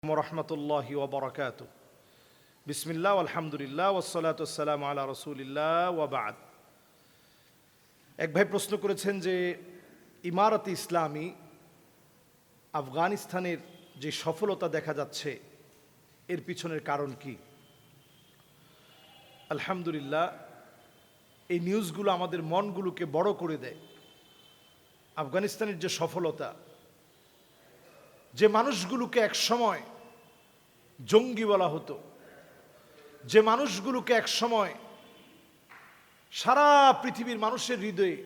রহমতুল্লাহি ওয়া বারাকাতুহু বিসমিল্লাহ আলহামদুলিল্লাহ ওয়াসসালাতু ওয়াসসালামু আলা রাসূলিল্লাহ ওয়া বা'দ। এক ভাই প্রশ্ন করেছেন যে ইমারত ইসলামী আফগানিস্তানের যে সফলতা দেখা যাচ্ছে এর পিছনের কারণ কি? আলহামদুলিল্লাহ, এই নিউজগুলো আমাদের মনগুলোকে বড় করে দেয়। আফগানিস্তানের যে সফলতা, যে মানুষগুলোকে এক সময় জঙ্গি বলা হতো, যে মানুষগুলোকে এক সময় সারা পৃথিবীর মানুষের হৃদয়ে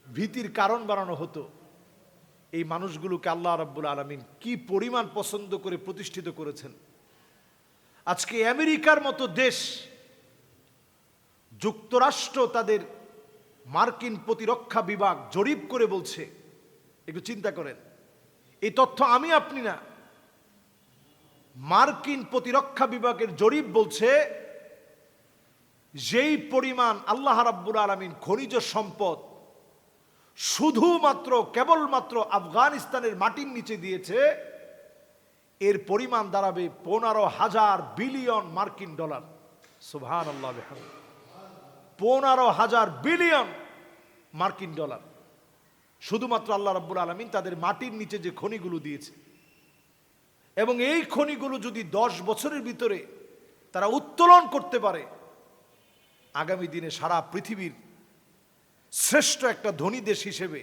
ভীতির কারণ বানানো হতো, এই মানুষগুলোকে আল্লাহ রাব্বুল আলামিন কি পরিমাণ পছন্দ করে প্রতিষ্ঠিত করেছেন। আজকে আমেরিকার মতো দেশ, যুক্তরাষ্ট্র তাদের মার্কিন প্রতিরক্ষা বিভাগ জরিপ করে বলছে, একটু চিন্তা করেন, এই তথ্য আমি আপনি না, মার্কিন প্রতিরক্ষা বিভাগের জরিপ বলছে যেই পরিমাণ আল্লাহ রাব্বুল আলামিন খনিজ সম্পদ শুধুমাত্র কেবলমাত্র আফগানিস্তানের মাটির নিচে দিয়েছে, এর পরিমাণ দাঁড়াবে 15,000 বিলিয়ন মার্কিন ডলার। সুবহানাল্লাহ বিহামদিহি। 15,000 বিলিয়ন মার্কিন ডলার শুধুমাত্র আল্লাহ রাব্বুল আলামিন তাদের মাটির নিচে যে খনিগুলো দিয়েছে। এবং এই খনিগুলো যদি 10 বছরের ভিতরে তারা উত্তোলন করতে পারে, আগামী দিনে সারা পৃথিবীর শ্রেষ্ঠ একটা ধনী দেশ হিসেবে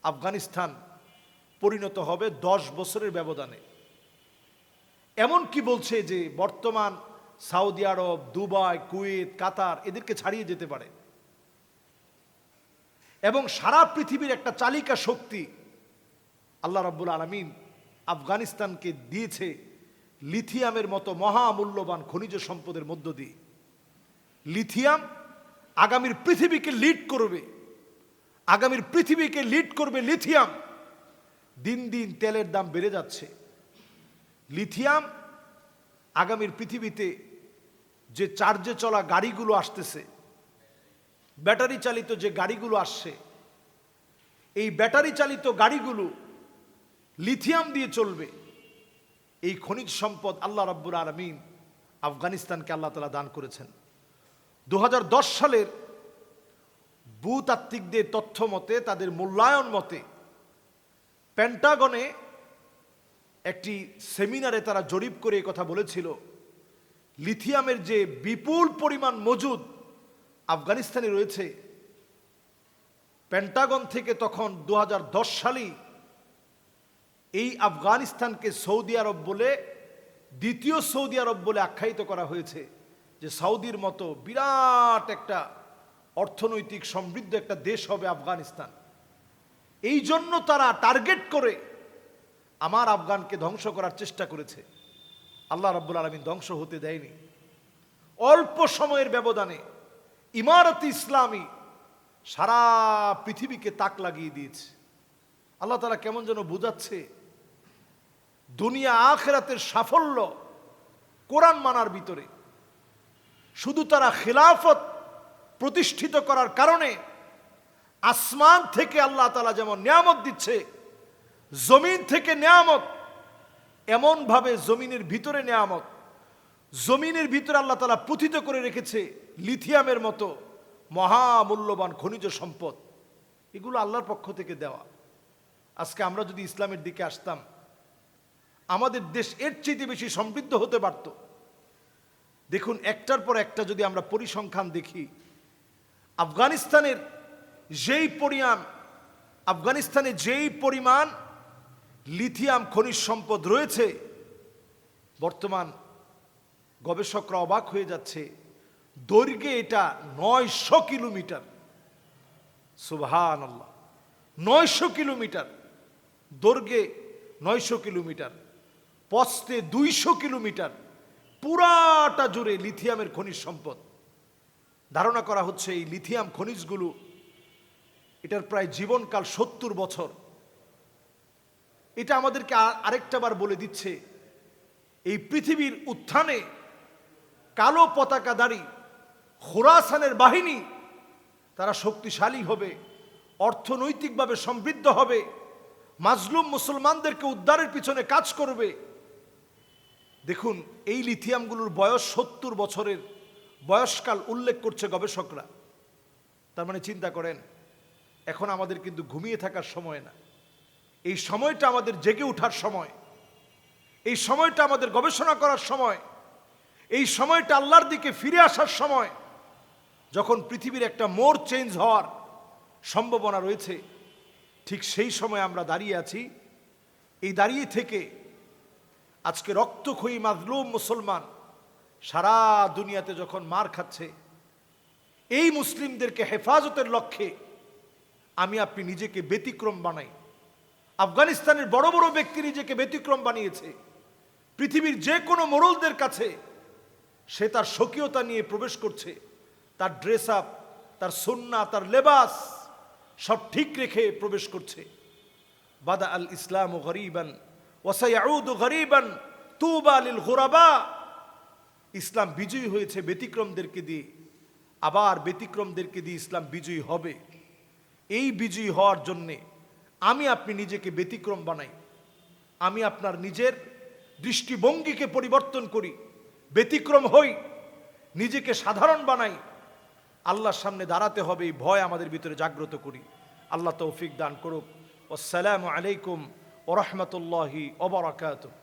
আফগানিস্তান পরিণত হবে 10 বছরের ব্যবধানে। এমন কি বলছে যে বর্তমান সৌদি আরব, দুবাই, কুয়েত, কাতার এদেরকে ছাড়িয়ে যেতে পারে। এবং সারা পৃথিবীর একটা চালিকা শক্তি আল্লাহ রাব্বুল আলামিন আফগানিস্তানকে দিয়েছে লিথিয়ামের মতো মহামূল্যবান খনিজ সম্পদের মধ্য দিয়ে। লিথিয়াম আগামীর পৃথিবীকে লিড করবে, আগামীর পৃথিবীকে লিড করবে লিথিয়াম। দিন দিন তেলের দাম বেড়ে যাচ্ছে। লিথিয়াম আগামীর পৃথিবীতে যে চার্জে চলা গাড়িগুলো আসতেছে, ব্যাটারি চালিত যে গাড়িগুলো আসছে, এই ব্যাটারি চালিত গাড়িগুলো লিথিয়াম দিয়ে চলবে। এই খনিজ সম্পদ আল্লাহ রাব্বুল আলামিন আফগানিস্তানকে আল্লাহ তাআলা দান করেছেন। 2010 সালের ভূতাত্ত্বিকদের তথ্য মতে, তাদের মূল্যায়ন মতে, পেন্টাগনে একটি সেমিনারে তারা জরিপ করে এই কথা বলেছিল, লিথিয়ামের যে বিপুল পরিমাণ মজুদ আফগানিস্তানে রয়েছে, পেন্টাগন থেকে তখন 2010 সালেই এই আফগানিস্তানকে সৌদি আরব বলে, দ্বিতীয় সৌদি আরব বলে আখ্যায়িত করা হয়েছে, যে সৌদির মতো বিরাট একটা অর্থনৈতিক সমৃদ্ধ একটা দেশ হবে আফগানিস্তান। এই জন্য তারা টার্গেট করে আমার আফগানকে ধ্বংস করার চেষ্টা করেছে। আল্লাহ রাব্বুল আলামিন ধ্বংস হতে দেয়নি। অল্প সময়ের ব্যবধানে ইমারত ইসলামী সারা পৃথিবীকে তাক লাগিয়ে দিয়েছে। আল্লাহ তাআলা কেমন যেন বোঝাচ্ছে, দুনিয়া আখিরাতের সাফল্য কোরআন মানার ভিতরে। শুধু তারা খিলাফত প্রতিষ্ঠিত করার কারণে আসমান থেকে আল্লাহ তাআলা যেমন নিয়ামত দিচ্ছে, জমিন থেকে নিয়ামত, এমন ভাবে জমিনের ভিতরে নিয়ামত, জমিনের ভিতরে আল্লাহ তাআলা পুঁথিত করে রেখেছে লিথিয়ামের মতো মহামূল্যবান খনিজ সম্পদ। এগুলো আল্লাহর পক্ষ থেকে দেওয়া। আজকে আমরা যদি ইসলামের দিকে আসতাম, আমাদের দেশ এর চেয়ে বেশি সমৃদ্ধ হতে পারত। দেখুন, একটার পর একটা যদি আমরা পরিসংখ্যান দেখি, আফগানিস্তানে যেই পরিমাণ লিথিয়াম খনিজ সম্পদ রয়েছে, বর্তমান গবেষকরা অবাক হয়ে যাচ্ছে, দৈর্ঘ্যে এটা 900 কিলোমিটার। সুবহানাল্লাহ, 900 কিলোমিটার দৈর্ঘ্যে, 900 কিলোমিটার, প্রস্থে 200 কিলোমিটার, পুরাটা জুড়ে লিথিয়ামের খনিজ সম্পদ। ধারণা করা হচ্ছে এই লিথিয়াম খনিজগুলো, এটার প্রায় জীবনকাল 70 বছর। এটা আমাদেরকে আরেকটা বার বলে দিচ্ছে, এই পৃথিবীর উত্থানে কালো পতাকাধারী খোরাসানের বাহিনী তারা শক্তিশালী হবে, অর্থনৈতিকভাবে সমৃদ্ধ হবে, মাজলুম মুসলমানদেরকে উদ্ধারের পিছনে কাজ করবে। দেখুন, এই লিথিয়ামগুলোর বয়স 70 বছরের বয়সকাল উল্লেখ করছে গবেষকরা। তার মানে চিন্তা করেন, এখন আমাদের কিন্তু ঘুমিয়ে থাকার সময় না, এই সময়টা আমাদের জেগে ওঠার সময়, এই সময়টা আমাদের গবেষণা করার সময়, এই সময়টা আল্লাহর দিকে ফিরে আসার সময়, যখন পৃথিবীর একটা মোড় চেঞ্জ হওয়ার সম্ভাবনা রয়েছে। ঠিক সেই সময় আমরা দাঁড়িয়ে আছি। এই দাঁড়িয়ে থেকে আজকে রক্তক্ষয়ী মাজলুম মুসলমান সারা দুনিয়াতে যখন মার খাচ্ছে, এই মুসলিমদেরকে হেফাজতের লক্ষ্যে আমি আপনি নিজেকে ব্যতিক্রম বানাই। আফগানিস্তানের বড় বড় ব্যক্তি নিজেকে ব্যতিক্রম বানিয়েছে। পৃথিবীর যে কোনো মোড়লদের কাছে সে তার স্বকীয়তা নিয়ে প্রবেশ করছে, তার ড্রেস আপ, তার সুন্নাহ, তার লেবাস সব ঠিক রেখে প্রবেশ করছে। বাদা আল ইসলাম গরিবান ওয়া সায়াউদু গরিবান তুবা লিল গুরাবা। ইসলাম বিজয়ী হয়েছে ব্যতিক্রমদেরকে দিয়ে, আবার ব্যতিক্রমদেরকে দিয়ে ইসলাম বিজয়ী হবে। এই বিজয়ী হওয়ার জন্যে আমি আপনি নিজেকে ব্যতিক্রম বানাই, আমি আপনার নিজের দৃষ্টিভঙ্গিকে পরিবর্তন করি, ব্যতিক্রম হই, নিজেকে সাধারণ বানাই। আল্লাহর সামনে দাঁড়াতে হবে এই ভয় আমাদের ভিতরে জাগ্রত করি। আল্লাহ তৌফিক দান করুক। আসসালামু আলাইকুম ওয়া রাহমাতুল্লাহি ওয়া বারাকাতুহু।